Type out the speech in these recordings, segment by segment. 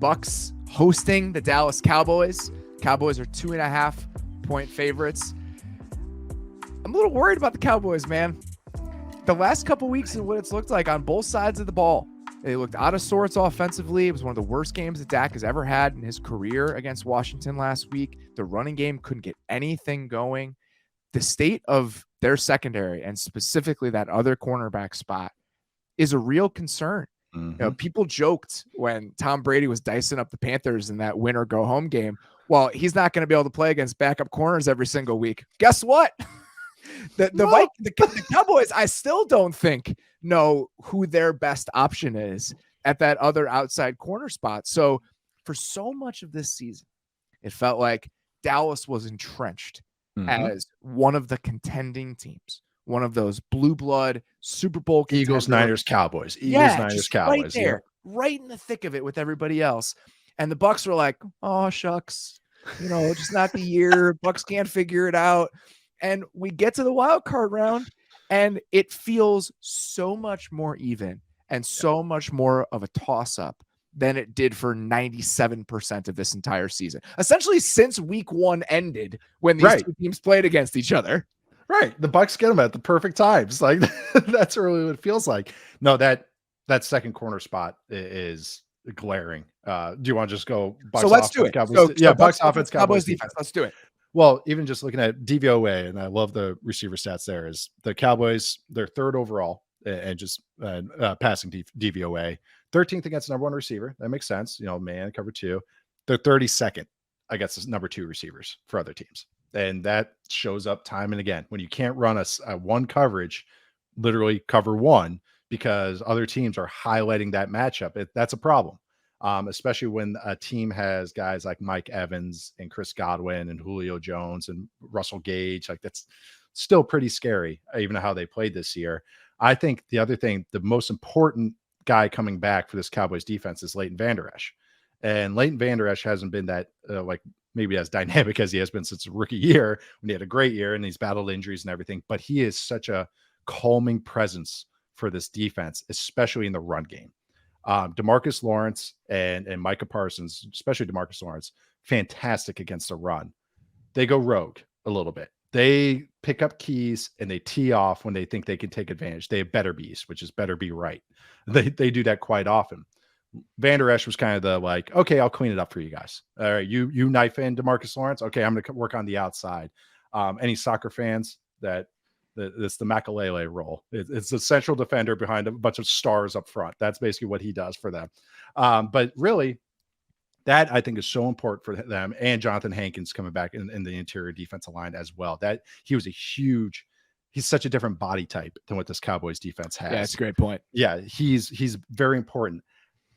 Bucs hosting the Dallas Cowboys. Cowboys are 2.5-point favorites. I'm a little worried about the Cowboys, man. The last couple weeks and what it's looked like on both sides of the ball. They looked out of sorts offensively. It was one of the worst games that Dak has ever had in his career against Washington last week. The running game couldn't get anything going. The state of their secondary, and specifically that other cornerback spot, is a real concern. Mm-hmm. You know, people joked when Tom Brady was dicing up the Panthers in that win or go home game. Well, he's not going to be able to play against backup corners every single week. Guess what? The Cowboys, I still don't think know who their best option is at that other outside corner spot. So for so much of this season, it felt like Dallas was entrenched as one of the contending teams, one of those blue blood Super Bowl contenders. Eagles, Niners, Cowboys. Niners, Cowboys. Right there, right in the thick of it with everybody else. And the Bucs were like, oh, shucks, just not the year. Bucs can't figure it out. And we get to the wild card round, and it feels so much more even and so much more of a toss-up than it did for 97% of this entire season. Essentially, since week 1 ended, when these two teams played against each other. Right. The Bucs get them at the perfect times. Like, that's really what it feels like. No, that second corner spot is glaring. Do you want to just go Bucs so let's do it. Cowboys? Bucs offense, Cowboys defense. Let's do it. Well, even just looking at DVOA, and I love the receiver stats there, is the Cowboys, they're third overall and just passing DVOA, 13th against the number 1 receiver. That makes sense. Man, cover 2. They're 32nd against the number 2 receivers for other teams. And that shows up time and again. When you can't run a one coverage, literally cover 1, because other teams are highlighting that matchup, that's a problem. Especially when a team has guys like Mike Evans and Chris Godwin and Julio Jones and Russell Gage. Like, that's still pretty scary, even how they played this year. I think the other thing, the most important guy coming back for this Cowboys defense is Leighton Vander Esch. And Leighton Vander Esch hasn't been that maybe as dynamic as he has been since rookie year, when he had a great year and he's battled injuries and everything. But he is such a calming presence for this defense, especially in the run game. DeMarcus Lawrence and Micah Parsons, especially DeMarcus Lawrence, fantastic against the run. They go rogue a little bit. They pick up keys and they tee off when they think they can take advantage. They have better bees, which is better be right. They do that quite often. Vander Esch was kind of the like, okay, I'll clean it up for you guys. All right, you knife in DeMarcus Lawrence. Okay, I'm going to work on the outside. Any soccer fans it's the Makalele role. It's a central defender behind a bunch of stars up front. That's basically what he does for them. But really, that I think is so important for them. And Jonathan Hankins coming back in the interior defensive line as well. That he's such a different body type than what this Cowboys defense has. Yeah, that's a great point. Yeah, he's very important.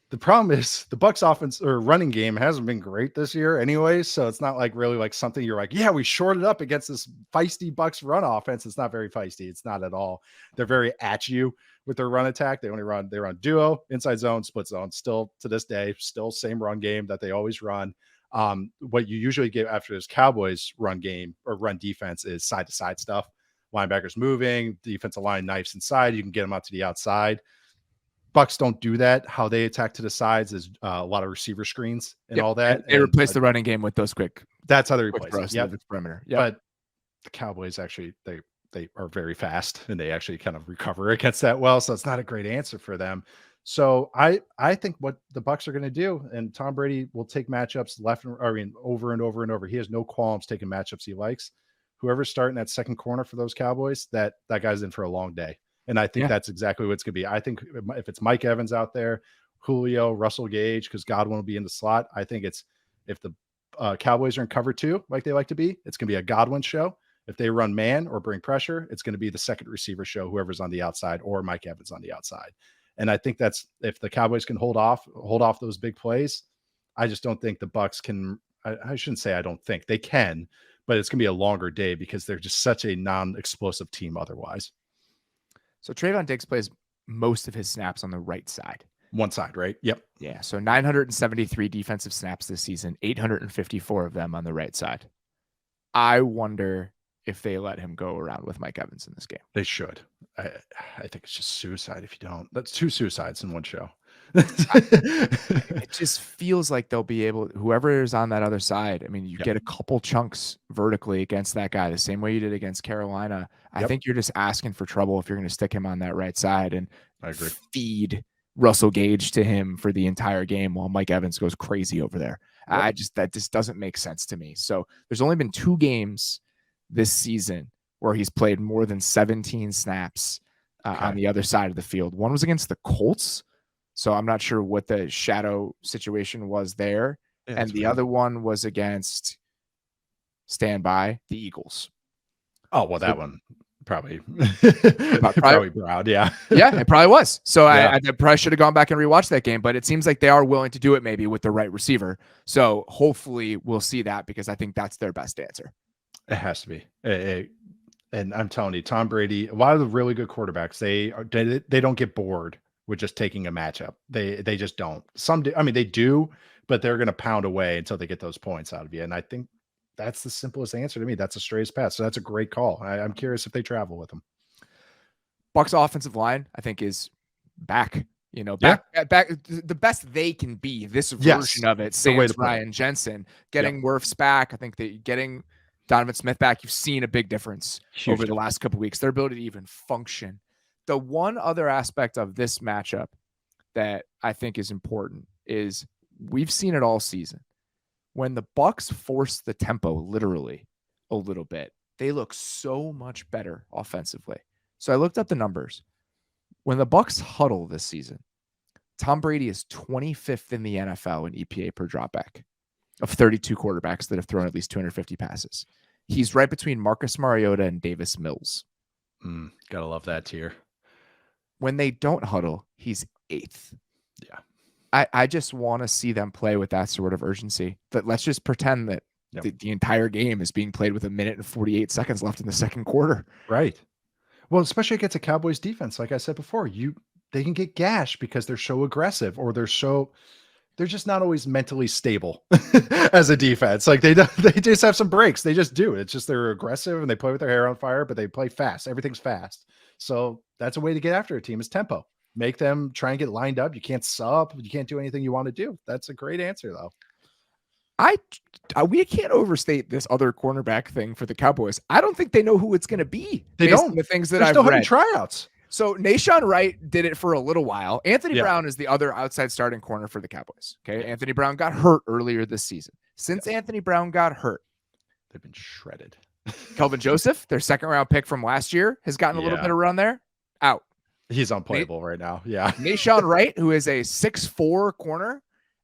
The problem is the Bucs offense or running game hasn't been great this year anyway. So it's not like really like something you're like, yeah, we shorted up against this feisty Bucs run offense. It's not very feisty. It's not at all. They're very at you with their run attack. They run duo, inside zone, split zone. Still to this day, still same run game that they always run. What you usually get after this Cowboys run game or run defense is side to side stuff. Linebackers moving, defensive line knifes inside. You can get them out to the outside. Bucs don't do that. How they attack to the sides is a lot of receiver screens and all that. They replace the running game with those quick. That's how they replace it. The perimeter. Yep. But the Cowboys actually they are very fast and they actually kind of recover against that well. So it's not a great answer for them. So I think what the Bucs are going to do, and Tom Brady will take matchups over and over and over. He has no qualms taking matchups he likes. Whoever's starting that second corner for those Cowboys, that guy's in for a long day. And I think that's exactly what it's going to be. I think if it's Mike Evans out there, Julio, Russell Gage, because Godwin will be in the slot. I think it's if the Cowboys are in cover 2, like they like to be, it's going to be a Godwin show. If they run man or bring pressure, it's going to be the second receiver show, whoever's on the outside, or Mike Evans on the outside. And I think that's if the Cowboys can hold off those big plays. I just don't think the Bucs can. I shouldn't say I don't think they can, but it's going to be a longer day because they're just such a non-explosive team otherwise. So Trayvon Diggs plays most of his snaps on the right side. One side, right? Yep. Yeah. So 973 defensive snaps this season, 854 of them on the right side. I wonder if they let him go around with Mike Evans in this game. They should. I think it's just suicide if you don't. That's 2 suicides in one show. It just feels like they'll be able, whoever is on that other side. I mean, you Yep. get a couple chunks vertically against that guy, the same way you did against Carolina. I Yep. think you're just asking for trouble if you're going to stick him on that right side and I agree. feed Russell Gage to him for the entire game while Mike Evans goes crazy over there. Yep. That just doesn't make sense to me. So there's only been 2 games this season where he's played more than 17 snaps on the other side of the field. One was against the Colts. So I'm not sure what the shadow situation was there. Yeah, and the other one was against the Eagles. Oh, well, that one probably probably proud. Yeah. Yeah, it probably was. So Yeah. I probably should have gone back and rewatched that game, but it seems like they are willing to do it maybe with the right receiver. So hopefully we'll see that, because I think that's their best answer. It has to be. And I'm telling you, Tom Brady, a lot of the really good quarterbacks, they don't get bored with just taking a matchup. They just don't. Some do. I mean, they do, but they're going to pound away until they get those points out of you. And I think that's the simplest answer to me. That's the straightest path. So that's a great call. I'm curious if they travel with them. Bucs offensive line, I think, is back. Back the best they can be. This version of it, sans Ryan Jensen, getting Wirfs back. I think that getting Donovan Smith back, you've seen a big difference over the last couple of weeks. Their ability to even function. The one other aspect of this matchup that I think is important is we've seen it all season. When the Bucs force the tempo literally a little bit, they look so much better offensively. So I looked up the numbers. When the Bucs huddle this season, Tom Brady is 25th in the NFL in EPA per dropback of 32 quarterbacks that have thrown at least 250 passes. He's right between Marcus Mariota and Davis Mills. Gotta love that tier. When they don't huddle, he's 8th. Yeah. I just want to see them play with that sort of urgency. But let's just pretend that the entire game is being played with 1 minute and 48 seconds left in the second quarter. Right. Well, especially against a Cowboys defense, like I said before, they can get gashed because they're so aggressive, or they're just not always mentally stable as a defense. Like they just have some breaks. They just do. It's just they're aggressive and they play with their hair on fire, but they play fast. Everything's fast. So that's a way to get after a team is tempo. Make them try and get lined up. You can't sub. You can't do anything you want to do. That's a great answer, though. We can't overstate this other cornerback thing for the Cowboys. I don't think they know who it's going to be. They don't. The things that They're I've still read. having tryouts. So Nashawn Wright did it for a little while. Anthony Brown is the other outside starting corner for the Cowboys. Okay. Yeah. Anthony Brown got hurt earlier this season. Since Anthony Brown got hurt, they've been shredded. Kelvin Joseph, their second round pick from last year, has gotten a little bit of run there. Out. He's unplayable right now. Yeah. Nashawn Wright, who is a 6'4" corner,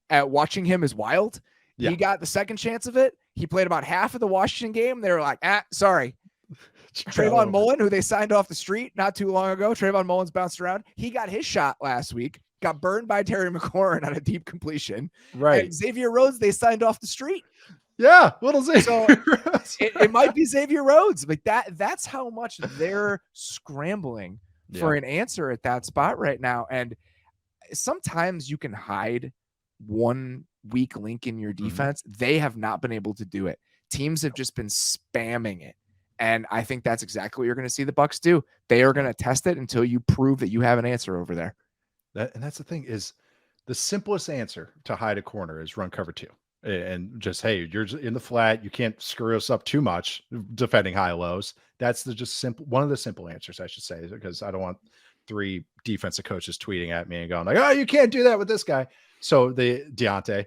watching him is wild. Yeah. He got the second chance of it. He played about half of the Washington game. They were like, sorry. Trayvon Mullen, who they signed off the street not too long ago. Trayvon Mullen's bounced around. He got his shot last week, got burned by Terry McLaurin on a deep completion. Right. And Xavier Rhodes, they signed off the street. Yeah, little Xavier. So it might be Xavier Rhodes. Like that's how much they're scrambling for an answer at that spot right now. And sometimes you can hide one weak link in your defense. They have not been able to do it. Teams have just been spamming it. And I think that's exactly what you're going to see the Bucs do. They are going to test it until you prove that you have an answer over there. And that's the thing is the simplest answer to hide a corner is run cover 2. And just, hey, you're in the flat. You can't screw us up too much defending high lows. That's one of the simple answers, I should say, because I don't want 3 defensive coaches tweeting at me and going like, oh, you can't do that with this guy. So Deontay.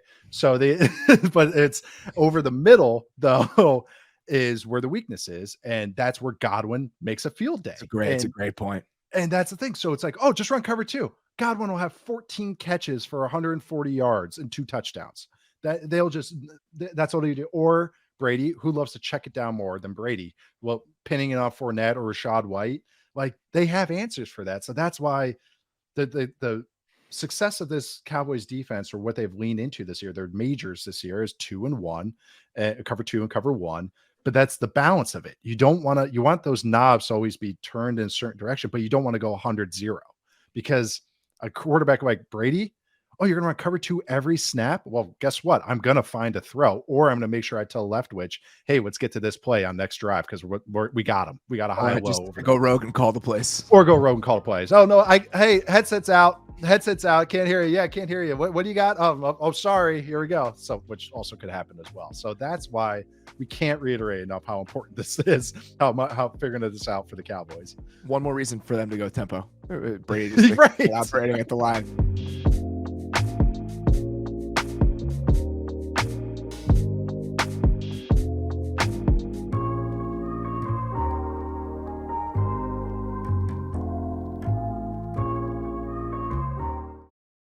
But it's over the middle though is where the weakness is. And that's where Godwin makes a field day. It's a great point. And that's the thing. So it's like, oh, just run cover 2. Godwin will have 14 catches for 140 yards and 2 touchdowns. That's what they do. Or Brady, who loves to check it down more than Brady, well, pinning it off Fournette or Rashad White, like they have answers for that. So that's why the success of this Cowboys defense, or what they've leaned into this year, their majors this year is 2 and 1, cover 2 and cover 1. But that's the balance of it. You want those knobs to always be turned in a certain direction, but you don't want to go 100-0, because a quarterback like Brady, oh, you're going to run cover 2 every snap? Well, guess what? I'm going to find a throw, or I'm going to make sure I tell Leftwich, hey, let's get to this play on next drive because we got him. We got a high low. Just over go there. rogue and call the plays. Or go rogue and call the plays. Oh, no, hey, headset's out. Headset's out. Can't hear you. Yeah, can't hear you. What do you got? Oh, sorry. Here we go. So, which also could happen as well. So that's why we can't reiterate enough how important this is, how figuring this out for the Cowboys. One more reason for them to go tempo. Brady just right. operating at the line.